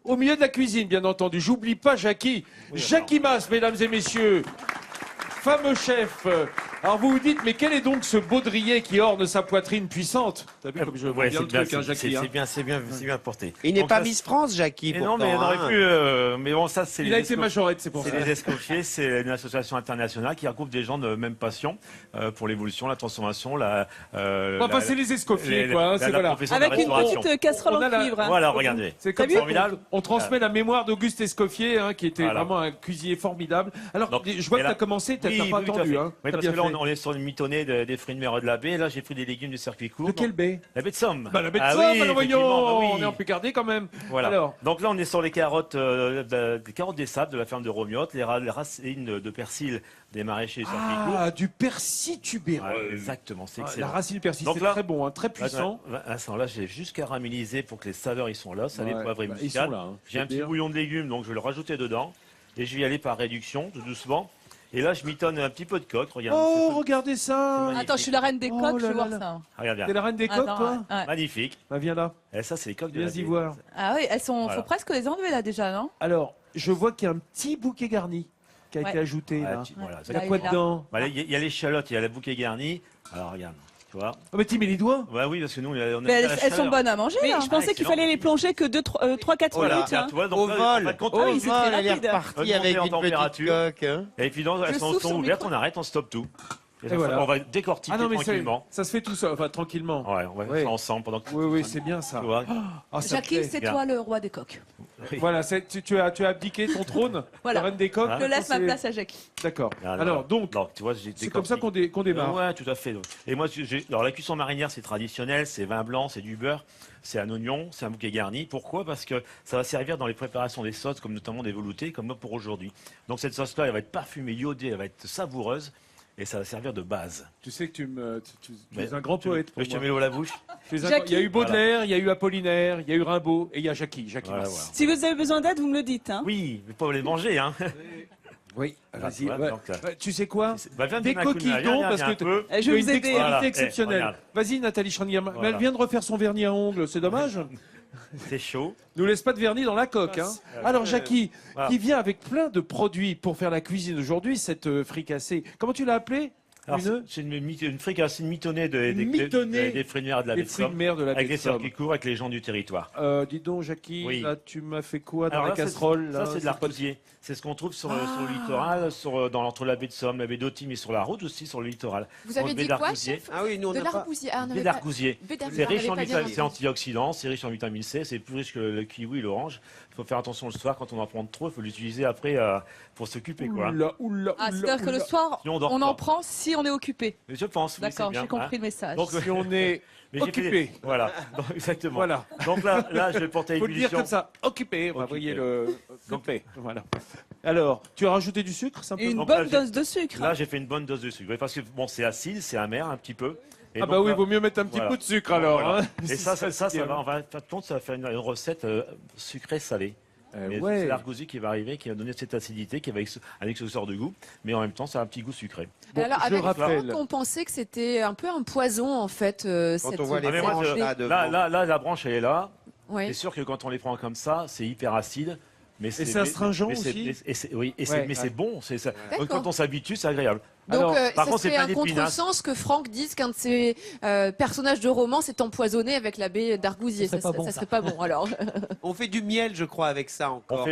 au milieu de la cuisine, bien entendu. J'oublie pas Jackie. Jackie Mas, mesdames et messieurs. Fameux chef. Alors vous vous dites, mais quel est donc ce baudrier qui orne sa poitrine puissante? T'as vu comme je vois bien le truc, hein, Jackie. C'est bien porté. Il n'est Donc pas ça, Miss France, Jackie, mais pourtant. non, mais on aurait hein. pu. Mais bon, ça, c'est. Il a été majorette, c'est pour ça. C'est les Escoffiers, c'est une association internationale qui regroupe des gens de même passion pour l'évolution, la transformation, la. Enfin, c'est les Escoffiers, quoi. Hein, c'est voilà. profession de Avec une restauration. petite casserole On a en la- cuivre. hein. Voilà, regardez. C'est comme T'as ça vu formidable. on transmet la mémoire d'Auguste Escoffier, hein, qui était Voilà. vraiment un cuisinier formidable. Alors, Donc, je vois et que là- tu as commencé, tu n'as Oui, pas oui, tout à attendu. fait. Hein. Oui, T'as parce bien que là, fait. on est sur une mitonnée des fruits de mer de la baie. Là, j'ai pris des légumes du circuit court. De quelle baie? La baie de Somme. Bah, la baie de Ah Somme, oui, alors effectivement, voyons, bah oui. on est en Picardie quand même. Voilà. Alors, Donc là, on est sur les carottes, des carottes des sables de la ferme de Romiotte, les racines de persil des maraîchers du circuit court. ah, du persil tubéreux. Ouais, exactement, c'est Ah, excellent. la racine persil, Donc c'est là- très bon, hein, très puissant. Là, j'ai juste caramélisé pour que les saveurs ils sont là, salé, Ouais, poivre et bah, ils muscade. sont là, hein, J'ai un c'est petit bien. bouillon de légumes, donc je vais le rajouter dedans. Et je vais y aller par réduction, tout doucement. Et là, je mitonne un petit peu de coque. Regarde, Oh, c'est- regardez ça. magnifique. Attends, je suis la reine des Oh coques, je là veux voir là ça. regarde T'es bien. la reine des coques, Attends, toi ouais. Magnifique. Bah, viens là, Et ça, c'est les coques de viens la y baie. voir. Ah oui, elles sont. Voilà. Faut presque les enlever là déjà, non? Alors, je vois qu'il y a un petit bouquet garni qui a Ouais. été ajouté, Voilà, là. voilà, Il y a Là, quoi il est là. dedans? Voilà, il y a l'échalote, il y a la bouquet garni. Alors, regarde, tu vois. Oh, mais tu mets les doigts. Bah oui, parce que nous, on a Mais elles sont bonnes à manger. Mais là. je pensais qu'il excellent. fallait les plonger que 3-4 Oh là. minutes. hein. Tu vois, donc Au là, vol. en fin de compte, Au oui, c'est très vol, elle est rapide. repartie Augmenter avec en une petite température. coque. hein. Et puis, elles Je sont souffle sur le ouvertes, micro. on arrête, on stoppe tout. Et voilà. On va décortiquer Ah non, mais tranquillement. ça se fait tout seul, enfin tranquillement. Ouais, on va faire Ouais. ça ensemble pendant que Oui, oui, c'est bien ça. tu vois. Ah, ça me Jackie, plaît. c'est Bien. toi le roi des coques. Oui. Voilà, tu as abdiqué ton trône, Voilà. la reine des coques. Ah. Je laisse ma C'est- place à Jackie. D'accord. Ah, Alors, donc, tu vois, j'ai c'est comme ça qu'on démarre. Ouais, tout à fait. Et moi, alors la cuisson marinière, c'est traditionnel, c'est vin blanc, c'est du beurre, c'est un oignon, c'est un bouquet garni. Pourquoi? Parce que ça va servir dans les préparations des sauces, comme notamment des veloutés, comme pour aujourd'hui. Donc cette sauce-là, elle va être parfumée, iodée, elle va être savoureuse, et ça va servir de base. Tu sais que tu Mais es un grand poète pour Je te moi. mets l'eau à la bouche. Tu es un- Jackie. Il y a eu Baudelaire, il y a eu Apollinaire, il y a eu Rimbaud, et il y a Jackie. Jackie Voilà, Mas. voilà. Si vous avez besoin d'aide, vous me le dites. Hein. Oui, mais pas les manger, hein. Oui, Voilà, vas-y. voilà, ouais. donc, là. Tu sais quoi? Bah, viens me Des donner un coup de coquilles main, d'eau, viens, parce viens que un peu. Eh, tu as une vous aider. dextérité Voilà. exceptionnelle. regarde. Vas-y, Nathalie Schandiam. Voilà. Elle vient de refaire son vernis à ongles, c'est dommage. C'est chaud. Nous laisse pas de vernis dans la coque. Hein. Alors, Jackie, Voilà. qui vient avec plein de produits pour faire la cuisine aujourd'hui, cette fricassée. Comment tu l'as appelée? Alors, Une c'est une fricasse, une mitonnée des mitonnée fruits de mer de la des baie de fruits de Somme, mer de la baie avec de les Somme. circuits courts, avec les gens du territoire. Dis donc, Jackie, Oui. là, tu m'as fait quoi dans Alors la là, casserole Ça, là c'est de pas- l'argousier. C'est ce qu'on trouve sur le littoral, entre la baie de Somme, la baie d'Auty, mais sur la route aussi, sur le littoral. Vous avez Donc, baie dit quoi, d'Argousier. chef? Ah oui, nous on De n'a pas... l'argousier. Ah, on Baie avait pas- d'Argousier. Baie d'Argousier, C'est on riche avait en pas bien vitamines, c'est entendu. antioxydants, c'est riche en vitamine C, c'est plus riche que le kiwi, l'orange. Il faut faire attention le soir quand on en prend trop, il faut l'utiliser après pour s'occuper, quoi. Oula, oula, Ah, oula, c'est-à-dire que le oula. soir, Sinon, on dort on en pas. prend si on est occupé. Mais je pense, oui, c'est D'accord, bien, j'ai compris hein. le message. Donc, Si on est mais j'ai fait occupé. des- Voilà, donc, exactement. Voilà. Donc là, je vais porter à Faut le dire ébullition. comme ça, occupé. On va Occupé. voyez le occupé. Voilà. Alors, tu as rajouté du sucre Et simplement une Donc là, bonne j'ai- dose de sucre. Là, j'ai fait une bonne dose de sucre. Oui, parce que bon, c'est acide, c'est amer un petit peu. Et Ah donc bah oui, là- il vaut mieux mettre un petit voilà. peu de sucre alors. Voilà. hein. Et ça va, on va faire compte, ça va faire une recette sucrée-salée. Mais ouais. c'est l'argousier qui va arriver, qui va donner cette acidité, qui va un exhausteur de goût, mais en même temps, ça a un petit goût sucré. Bon, Alors, je avec rappelle. Franck, on pensait que c'était un peu un poison, en fait. Quand on voit les Ah, mais moi, branches je- là devant. Là, la branche, elle est là. Oui. C'est sûr que quand on les prend comme ça, c'est hyper acide. Mais c'est astringent c'est- aussi Oui, Ouais, mais ouais. c'est bon. D'accord. Quand on s'habitue, c'est agréable. Donc, Alors, par ça contre, c'est serait plein un d'épinases. contresens que Franck dise qu'un de ses personnages de roman s'est empoisonné avec la baie d'Argousier. Ça serait pas bon, alors. On fait du miel, je crois, avec ça encore.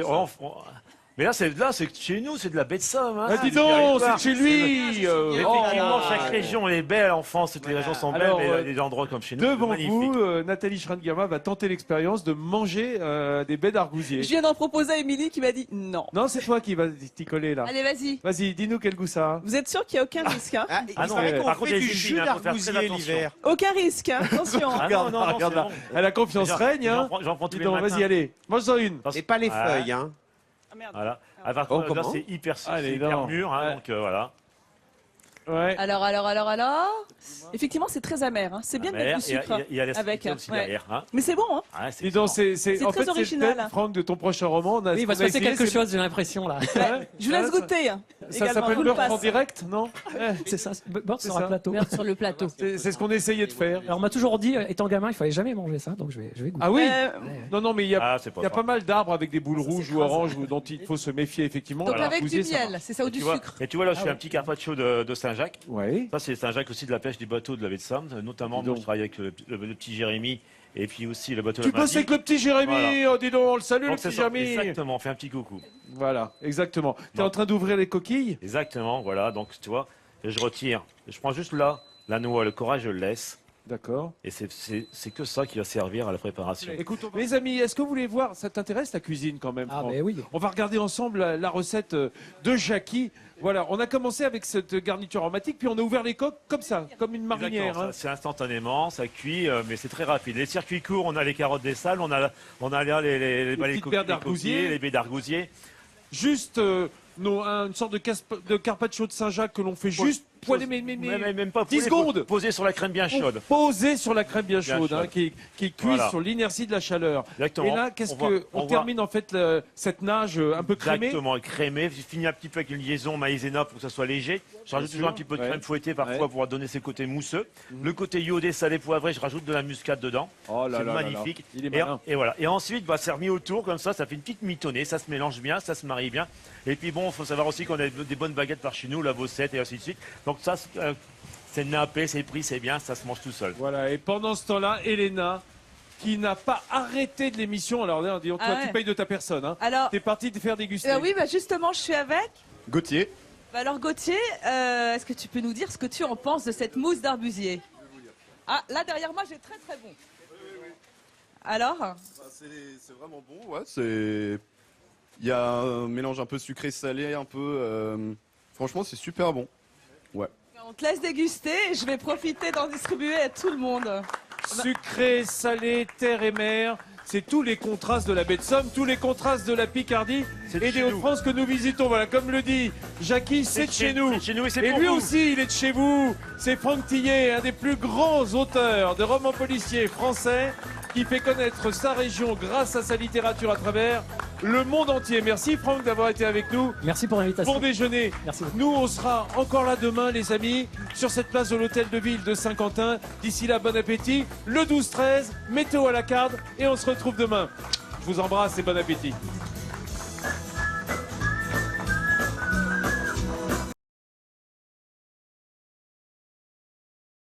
Mais là, c'est chez nous, c'est de la baie de Somme. Hein, Ah, dis du donc, territoire. c'est de chez lui. Effectivement, Oh. chaque région est belle en France, toutes les régions sont belles, Alors, mais des endroits comme chez nous, c'est Devant magnifique. vous, Nathalie Schrangama va tenter l'expérience de manger des baies d'argousier. Je viens d'en proposer à Émilie qui m'a dit non. Non, c'est toi qui vas t'y coller là. Allez, vas-y. Vas-y, dis-nous quel goût ça a. Vous êtes sûr qu'il n'y a aucun risque hein. Ah, Ah il non, paraît mais qu'on par contre, fait il y a du des jus épines, hein, faut faire très d'argousier attention. l'hiver. Aucun risque, hein. Attention. Ah Regarde, non, non, regarde c'est là. bon. La confiance règne. Hein. J'en prends tous Dis les donc, matins. vas-y, allez, mange-en une. Parce- Et pas les Ah. feuilles, hein. Ah, merde. Voilà. Ah, par Oh, contre, là, comment c'est hyper Allez, hyper non. mûr, hein, Ouais. donc voilà. Ouais. Alors. Effectivement, c'est très amer. Hein. C'est bien de mettre du sucre. Il y a avec, l'acidité aussi ouais. derrière. Hein. Mais c'est bon, hein. Ah, c'est Dis donc, excellent. C'est en très fait, c'est original. le thème, Franck, de ton prochain roman. Oui, il va se passer quelque chose. chose, j'ai l'impression, là. Je vous laisse goûter. Ça également, s'appelle je vous le Meurtre en passe. direct, non C'est ça, beurre C'est sur un ça. plateau. Meurtre sur le plateau. C'est ce qu'on essayait de faire. Alors, on m'a toujours dit, étant gamin, il fallait jamais manger ça, donc je vais goûter. Ah oui Euh, Non, mais il y a, Ah, c'est il y a fort. pas mal d'arbres avec des boules rouges ou oranges dont il faut se méfier, effectivement. Donc Alors, avec du Gousier, ça miel, c'est ça, ou du Tu vois, sucre. et tu vois, là, je fais un petit carpaccio de Saint-Jacques. marche. Oui. Ça, c'est Saint-Jacques aussi de la pêche du bateau de la baie de Somme. Notamment, Dis moi, donc. je travaille avec le petit Jérémy et puis aussi le bateau de Tu la bosses avec Mardi. le petit Jérémy, Voilà. oh dis donc, on le salue, le Donc, petit c'est ça. Jérémy. Exactement, on fait un petit coucou. Voilà, exactement. Tu es Bon. en train d'ouvrir les coquilles Exactement, voilà. Donc, tu vois, et je retire. Je prends juste là la noix, le corail, je le laisse. D'accord. Et c'est que ça qui va servir à la préparation. Écoute, les amis, est-ce que vous voulez voir, ça t'intéresse la cuisine quand même Ah, Franck mais oui. On va regarder ensemble la recette de Jackie. Voilà, on a commencé avec cette garniture aromatique, puis on a ouvert les coques comme ça, comme une marinière. Exactement, hein. c'est instantanément, ça cuit, mais c'est très rapide. Les circuits courts, on a les carottes des salles, on a là les petites coquilles, baies d'argousier. les baies d'argousier. Juste une sorte de carpaccio de Saint-Jacques que l'on fait juste poêler, Même pas 10 secondes. Posé sur la crème bien chaude. Posé sur la crème bien Bien chaude, hein, chaude. qui cuise Voilà. sur l'inertie de la chaleur. Exactement. Et là, qu'est-ce On voit- que on on voit- termine en fait cette nage un peu crémée. Exactement, crémé. Je finis un petit peu avec une liaison maïzena pour que ça soit léger. Je rajoute sûr, toujours un petit peu de ouais. crème fouettée parfois Ouais. pour donner ses côtés mousseux. Le côté iodé, salé, poivré, je rajoute de la muscade dedans. Oh là C'est là là magnifique. là. Il est Et, malin. et voilà. Et ensuite, bah, c'est remis autour comme ça fait une petite mitonnée. Ça se mélange bien, ça se marie bien. Et puis bon, il faut savoir aussi qu'on a des bonnes baguettes par chez nous, la Bossette et ainsi de suite. Donc ça, c'est nappé, c'est pris, c'est bien, ça se mange tout seul. Voilà, et pendant ce temps-là, Elena, qui n'a pas arrêté de l'émission, alors là, dis donc, toi, Ah ouais. tu payes de ta personne, hein. Alors, T'es parti te faire déguster. oui, bah justement, je suis avec. Gauthier. Bah alors Gauthier, est-ce que tu peux nous dire ce que tu en penses de cette mousse d'arbusier? Ah, là derrière moi, j'ai très très bon. Alors? C'est vraiment bon, ouais. Il y a un mélange un peu sucré-salé, un peu. Franchement, c'est super bon. On te laisse déguster et je vais profiter d'en distribuer à tout le monde. Sucré, salé, terre et mer, c'est tous les contrastes de la baie de Somme, tous les contrastes de la Picardie C'est de et des chez nous. Hauts-de-France que nous visitons. Voilà, comme le dit Jackie, c'est de chez nous. C'est de chez nous et c'est Et pour lui vous. aussi, il est de chez vous. C'est Franck Tillet, un des plus grands auteurs de romans policiers français, qui fait connaître sa région grâce à sa littérature à travers le monde entier. Merci Franck d'avoir été avec nous Merci pour l'invitation. pour déjeuner. Merci beaucoup. Nous, on sera encore là demain, les amis, sur cette place de l'hôtel de ville de Saint-Quentin. D'ici là, bon appétit. Le 12-13, météo à la carte, et on se retrouve demain. Je vous embrasse et bon appétit.